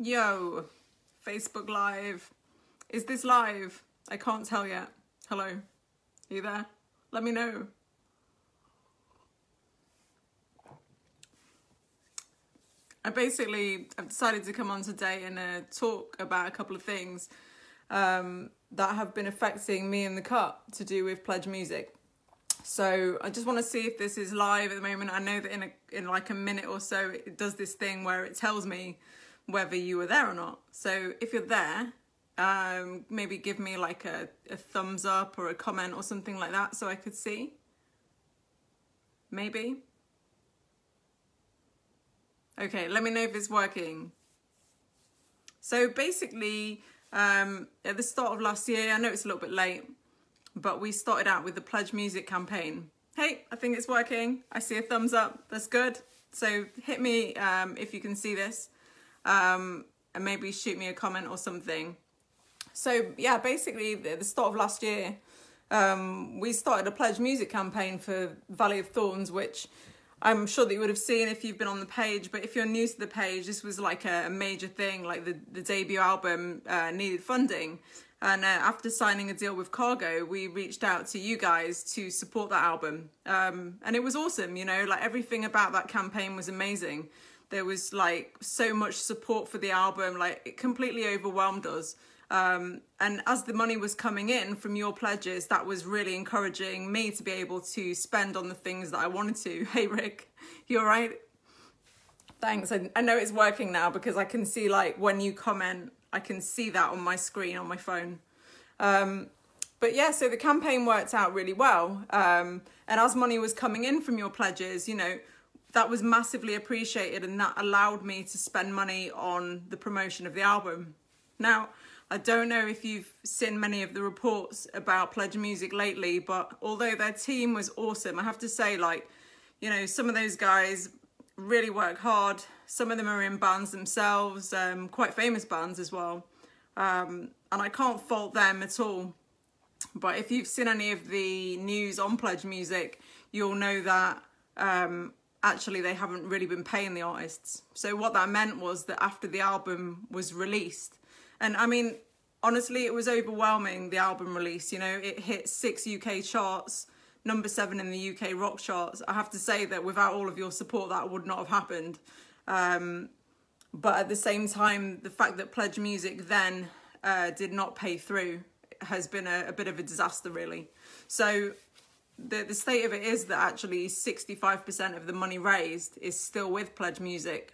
Yo, Facebook Live. Is this live? I can't tell yet. Hello, are you there? Let me know. I've decided to come on today and talk about a couple of things that have been affecting me and the Kut to do with PledgeMusic. So I just want to see if this is live at the moment. I know that in like a minute or so it does this thing where it tells me whether you were there or not. So if you're there, maybe give me like a thumbs up or a comment or something like that so I could see. Maybe. Okay, let me know if it's working. So basically, at the start of last year, I know it's a little bit late, but we started out with the PledgeMusic campaign. Hey, I think it's working. I see a thumbs up. That's good. So hit me if you can see this, and maybe shoot me a comment or something. So yeah, basically at the start of last year, we started a PledgeMusic campaign for Valley of Thorns, which I'm sure that you would have seen if you've been on the page, but if you're new to the page, this was like a major thing, like the debut album needed funding. And after signing a deal with Cargo, we reached out to you guys to support that album. And it was awesome, you know, like everything about that campaign was amazing. There was like so much support for the album, like it completely overwhelmed us. And as the money was coming in from your pledges, that was really encouraging me to be able to spend on the things that I wanted to. Hey, Rick, you all right? Thanks. I know it's working now because I can see like when you comment, I can see that on my screen on my phone. But yeah, so the campaign worked out really well. And as money was coming in from your pledges, you know, that was massively appreciated and that allowed me to spend money on the promotion of the album. Now, I don't know if you've seen many of the reports about PledgeMusic lately, but although their team was awesome, I have to say, like, you know, some of those guys really work hard. Some of them are in bands themselves, quite famous bands as well. And I can't fault them at all. But if you've seen any of the news on PledgeMusic, you'll know that actually they haven't really been paying the artists. So what that meant was that after the album was released, and I mean, honestly, it was overwhelming, the album release, you know, it hit 6 UK charts, number 7 in the UK rock charts. I have to say that without all of your support, that would not have happened. But at the same time, the fact that PledgeMusic then did not pay through has been a bit of a disaster, really. So the state of it is that actually 65% of the money raised is still with PledgeMusic.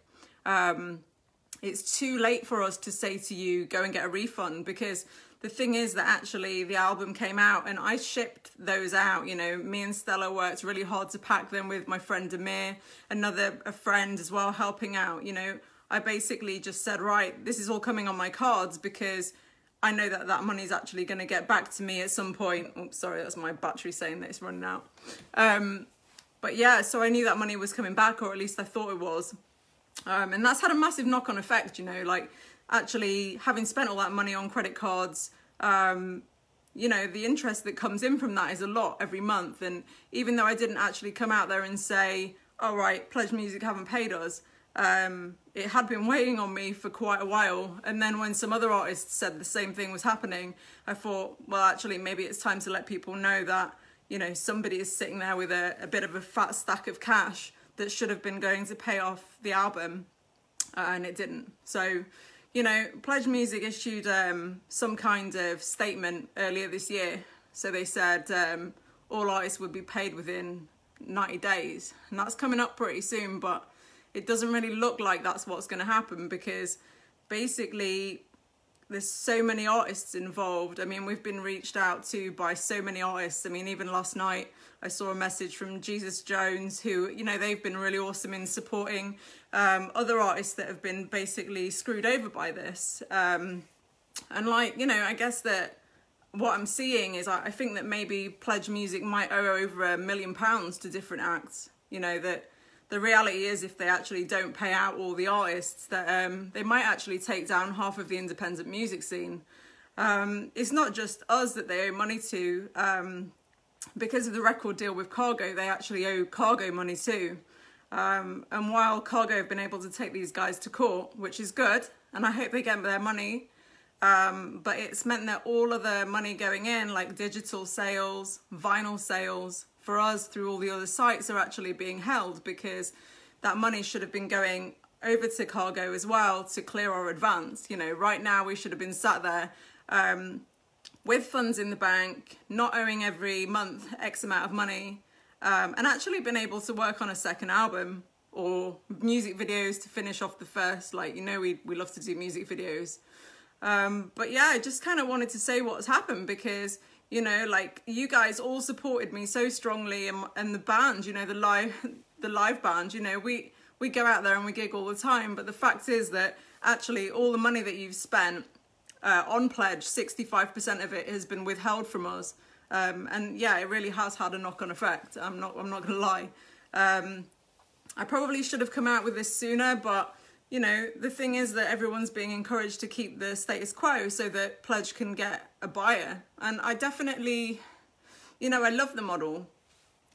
It's too late for us to say to you, go and get a refund, because the thing is that actually the album came out and I shipped those out. You know, me and Stella worked really hard to pack them with my friend Amir, a friend as well, helping out. You know, I basically just said, right, this is all coming on my cards because I know that that money is actually going to get back to me at some point. Oops, sorry, that's my battery saying that it's running out. But yeah, so I knew that money was coming back, or at least I thought it was. And that's had a massive knock-on effect, you know, like actually having spent all that money on credit cards, you know, the interest that comes in from that is a lot every month. And even though I didn't actually come out there and say, all right, PledgeMusic haven't paid us, it had been weighing on me for quite a while. And then when some other artists said the same thing was happening, I thought, well, actually, maybe it's time to let people know that, you know, somebody is sitting there with a bit of a fat stack of cash that should have been going to pay off the album, and it didn't. So, you know, PledgeMusic issued some kind of statement earlier this year. So they said all artists would be paid within 90 days. And that's coming up pretty soon, but it doesn't really look like that's what's going to happen because basically there's so many artists involved. I mean, we've been reached out to by so many artists. I mean, even last night, I saw a message from Jesus Jones, who, you know, they've been really awesome in supporting other artists that have been basically screwed over by this. And like, you know, I guess that what I'm seeing is I think that maybe PledgeMusic might owe over £1 million to different acts. You know, that the reality is if they actually don't pay out all the artists, that they might actually take down half of the independent music scene. It's not just us that they owe money to. Because of the record deal with Cargo, they actually owe Cargo money too. And while Cargo have been able to take these guys to court, which is good, and I hope they get their money, but it's meant that all of the money going in, like digital sales, vinyl sales, for us through all the other sites are actually being held, because that money should have been going over to Cargo as well to clear our advance. You know, right now we should have been sat there with funds in the bank, not owing every month X amount of money, and actually been able to work on a second album or music videos to finish off the first. Like, you know, we love to do music videos. But yeah, I just kind of wanted to say what's happened, because, you know, like, you guys all supported me so strongly, and the band, you know, the live band, you know, we go out there and we gig all the time. But the fact is that actually all the money that you've spent on Pledge, 65% of it has been withheld from us. And yeah, it really has had a knock-on effect. I'm not gonna lie. I probably should have come out with this sooner, but you know, the thing is that everyone's being encouraged to keep the status quo so that Pledge can get a buyer. And I definitely, you know, I love the model.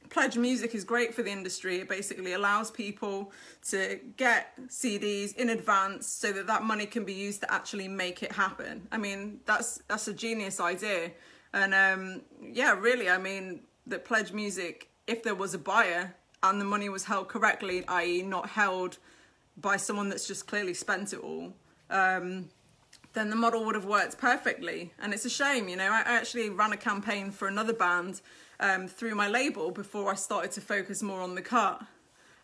PledgeMusic is great for the industry. It basically allows people to get CDs in advance so that that money can be used to actually make it happen. I mean, that's a genius idea. And yeah, really, I mean, that PledgeMusic, if there was a buyer and the money was held correctly, i.e. not held by someone that's just clearly spent it all, then the model would have worked perfectly. And it's a shame, you know, I actually ran a campaign for another band through my label before I started to focus more on the Cut.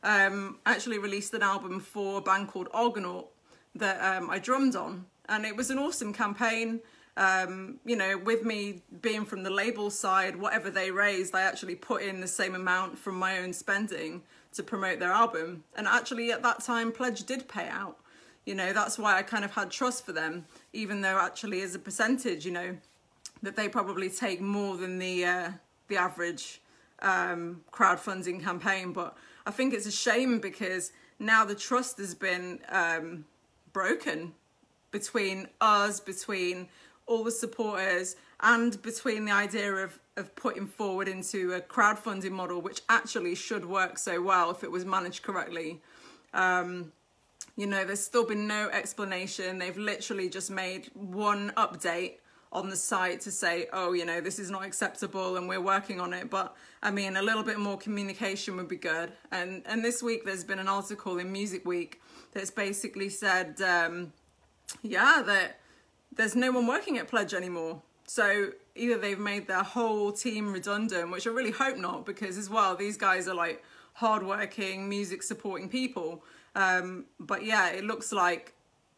I actually released an album for a band called Argonaut that I drummed on, and it was an awesome campaign. You know, with me being from the label side, whatever they raised, I actually put in the same amount from my own spending to promote their album. And actually at that time, Pledge did pay out. You know, that's why I kind of had trust for them, even though actually as a percentage, you know, that they probably take more than the average crowdfunding campaign. But I think it's a shame, because now the trust has been broken between us, between all the supporters, and between the idea of putting forward into a crowdfunding model, which actually should work so well if it was managed correctly. You know, there's still been no explanation. They've literally just made one update on the site to say, oh, you know, this is not acceptable and we're working on it. But I mean, a little bit more communication would be good. And this week there's been an article in Music Week that's basically said, yeah, that there's no one working at Pledge anymore. So either they've made their whole team redundant, which I really hope not, because as well, these guys are like hardworking, music supporting people. But yeah, it looks like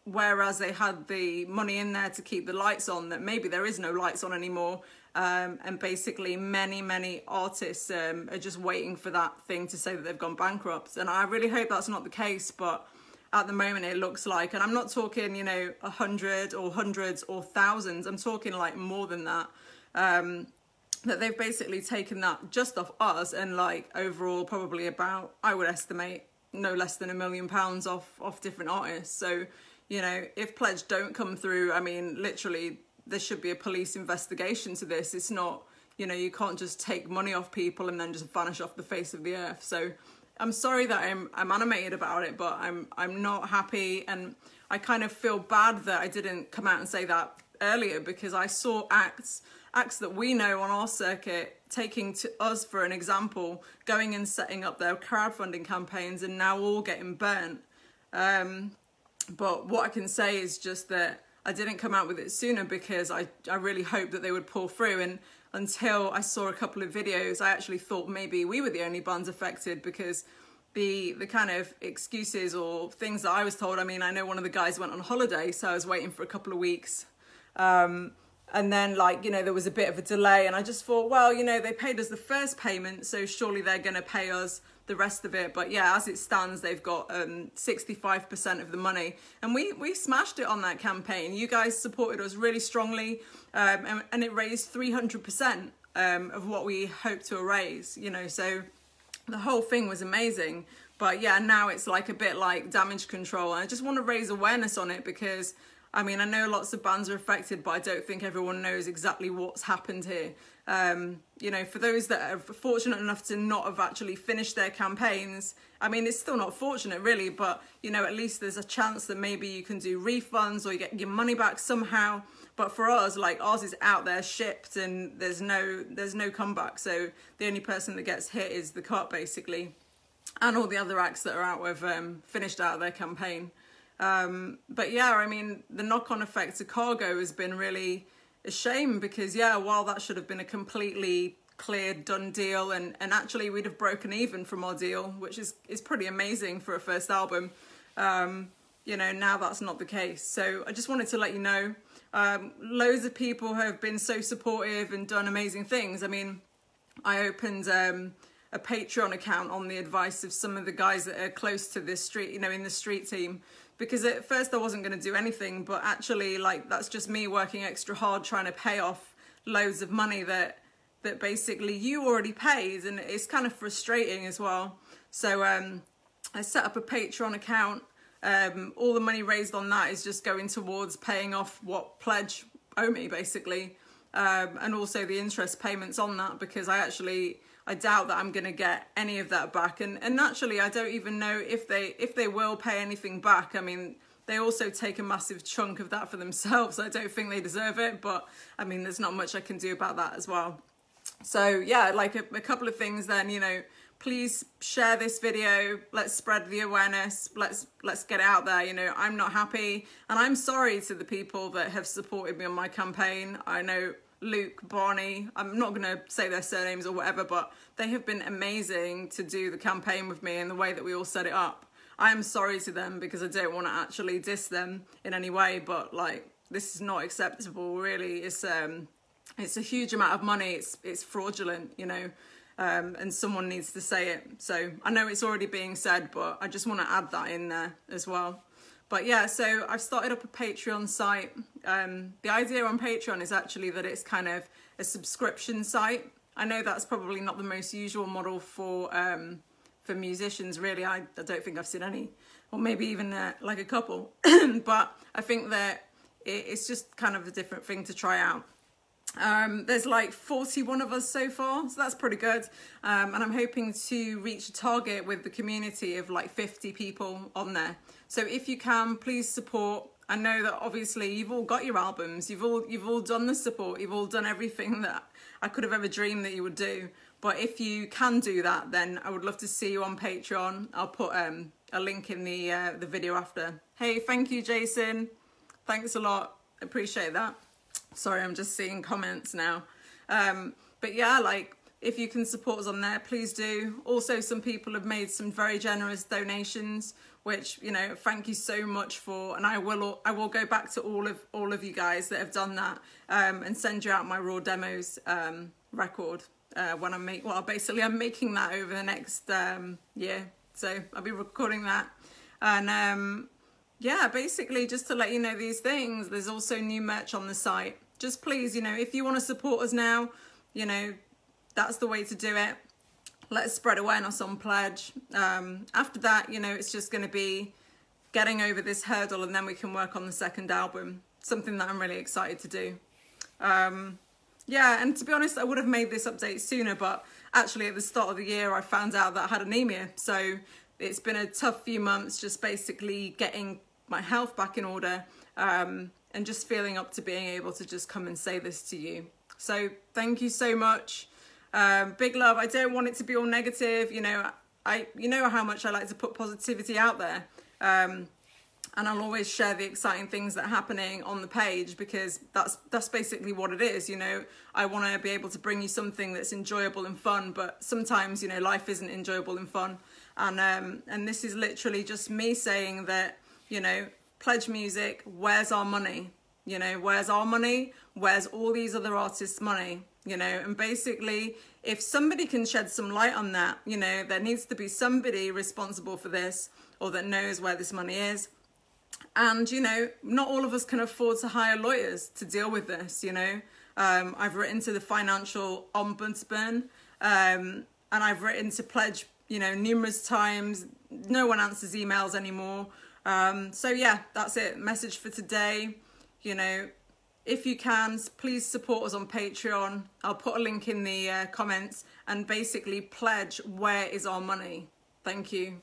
whereas they had the money in there to keep the lights on, that maybe there is no lights on anymore. And basically many artists are just waiting for that thing to say that they've gone bankrupt. And I really hope that's not the case, but at the moment it looks like, and I'm not talking, you know, 100 or hundreds or thousands, I'm talking like more than that, that they've basically taken that just off us, and like overall probably about, I would estimate, no less than £1 million off different artists. So, you know, if Pledge don't come through, I mean, literally there should be a police investigation to this. It's not, you know, you can't just take money off people and then just vanish off the face of the earth. So I'm sorry that I'm animated about it, but I'm not happy, and I kind of feel bad that I didn't come out and say that earlier, because I saw acts that we know on our circuit taking to us for an example, going and setting up their crowdfunding campaigns, and now all getting burnt. But what I can say is just that I didn't come out with it sooner, because I really hoped that they would pull through. And until I saw a couple of videos, I actually thought maybe we were the only bands affected, because the kind of excuses or things that I was told, I mean, I know one of the guys went on holiday, so I was waiting for a couple of weeks. And then, like, you know, there was a bit of a delay, and I just thought, well, you know, they paid us the first payment, so surely they're going to pay us the rest of it. But yeah, as it stands, they've got 65% of the money, and we smashed it on that campaign. You guys supported us really strongly, and it raised 300% of what we hoped to raise, you know, so the whole thing was amazing. But yeah, now it's like a bit like damage control, and I just want to raise awareness on it, because I mean, I know lots of bands are affected, but I don't think everyone knows exactly what's happened here. You know, for those that are fortunate enough to not have actually finished their campaigns, I mean, it's still not fortunate really, but, you know, at least there's a chance that maybe you can do refunds or you get your money back somehow. But for us, like, ours is out there, shipped, and there's no comeback. So the only person that gets hit is the Kut, basically, and all the other acts that are out with finished out their campaign. But yeah, I mean, the knock-on effect to Cargo has been really a shame because, yeah, while that should have been a completely cleared, done deal, and actually we'd have broken even from our deal, which is pretty amazing for a first album, you know, now that's not the case. So I just wanted to let you know, loads of people have been so supportive and done amazing things. I mean, I opened a Patreon account on the advice of some of the guys that are close to this street, you know, in the street team, because at first I wasn't going to do anything, but actually, like, that's just me working extra hard trying to pay off loads of money that basically you already paid, and it's kind of frustrating as well. So I set up a Patreon account. All the money raised on that is just going towards paying off what Pledge owe me, basically, and also the interest payments on that, because I doubt that I'm going to get any of that back, and actually I don't even know if they will pay anything back. I mean, they also take a massive chunk of that for themselves. I don't think they deserve it, but I mean, there's not much I can do about that as well. So yeah, like a couple of things then, you know, please share this video, let's spread the awareness, let's get it out there. You know, I'm not happy, and I'm sorry to the people that have supported me on my campaign. I know Luke, Barney, I'm not going to say their surnames or whatever, but they have been amazing to do the campaign with me and the way that we all set it up. I am sorry to them because I don't want to actually diss them in any way, but like, this is not acceptable, really. It's a huge amount of money. It's fraudulent, you know, and someone needs to say it. So I know it's already being said, but I just want to add that in there as well. But yeah, so I've started up a Patreon site. The idea on Patreon is actually that it's kind of a subscription site. I know that's probably not the most usual model for musicians, really. I don't think I've seen any, or maybe even like a couple. But I think that it's just kind of a different thing to try out. There's like 41 of us so far, so that's pretty good. And I'm hoping to reach a target with the community of like 50 people on there. So if you can, please support. I know that obviously you've all got your albums, you've all done the support, you've all done everything that I could have ever dreamed that you would do. But if you can do that, then I would love to see you on Patreon. I'll put a link in the video after. Hey, thank you, Jason. Thanks a lot. Appreciate that. Sorry, I'm just seeing comments now. But yeah, like, if you can support us on there, please do. Also, some people have made some very generous donations, which, you know, thank you so much for. And I will go back to all of you guys that have done that, and send you out my raw demos record when I'm making that over the next year. So I'll be recording that. And yeah, basically just to let you know these things. There's also new merch on the site. Just please, you know, if you want to support us now, you know, that's the way to do it. Let's spread awareness on Pledge. After that, you know, it's just going to be getting over this hurdle, and then we can work on the second album. Something that I'm really excited to do. Yeah, and to be honest, I would have made this update sooner, but actually at the start of the year, I found out that I had anemia. So it's been a tough few months, just basically getting my health back in order, and just feeling up to being able to just come and say this to you. So thank you so much. Big love. I don't want it to be all negative. You know, you know how much I like to put positivity out there. And I'll always share the exciting things that are happening on the page, because that's basically what it is. You know, I want to be able to bring you something that's enjoyable and fun, but sometimes, you know, life isn't enjoyable and fun. And this is literally just me saying that, you know, PledgeMusic, where's our money? You know, where's our money? Where's all these other artists' money? You know, and basically, if somebody can shed some light on that, you know, there needs to be somebody responsible for this, or that knows where this money is. And, you know, not all of us can afford to hire lawyers to deal with this, you know. I've written to the financial ombudsman, and I've written to Pledge, you know, numerous times. No one answers emails anymore. So yeah, that's it. Message for today. You know, if you can, please support us on Patreon. I'll put a link in the comments, and basically pledge where is our money. Thank you.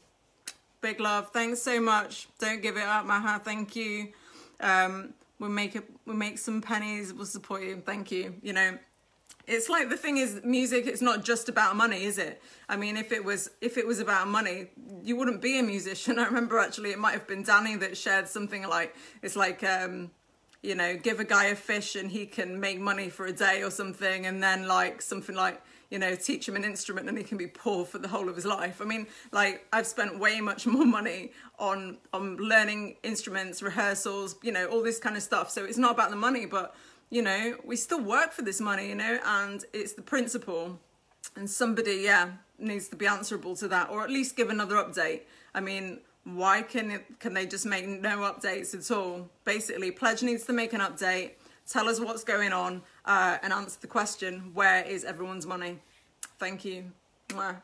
Big love. Thanks so much. Don't give it up, Maha. Thank you. We'll make some pennies. We'll support you. Thank you. You know, it's like, the thing is, music, it's not just about money, is it? I mean, if it was about money, you wouldn't be a musician. I remember, actually, it might have been Danny that shared something like, it's like, you know, give a guy a fish and he can make money for a day or something, and then like something like, you know, teach him an instrument and he can be poor for the whole of his life. I mean, like, I've spent way much more money on learning instruments, rehearsals, you know, all this kind of stuff. So it's not about the money, but, you know, we still work for this money, you know, and it's the principle. And somebody, yeah, needs to be answerable to that, or at least give another update. I mean, why can they just make no updates at all? Basically, Pledge needs to make an update, tell us what's going on, and answer the question, where is everyone's money? Thank you. Mwah.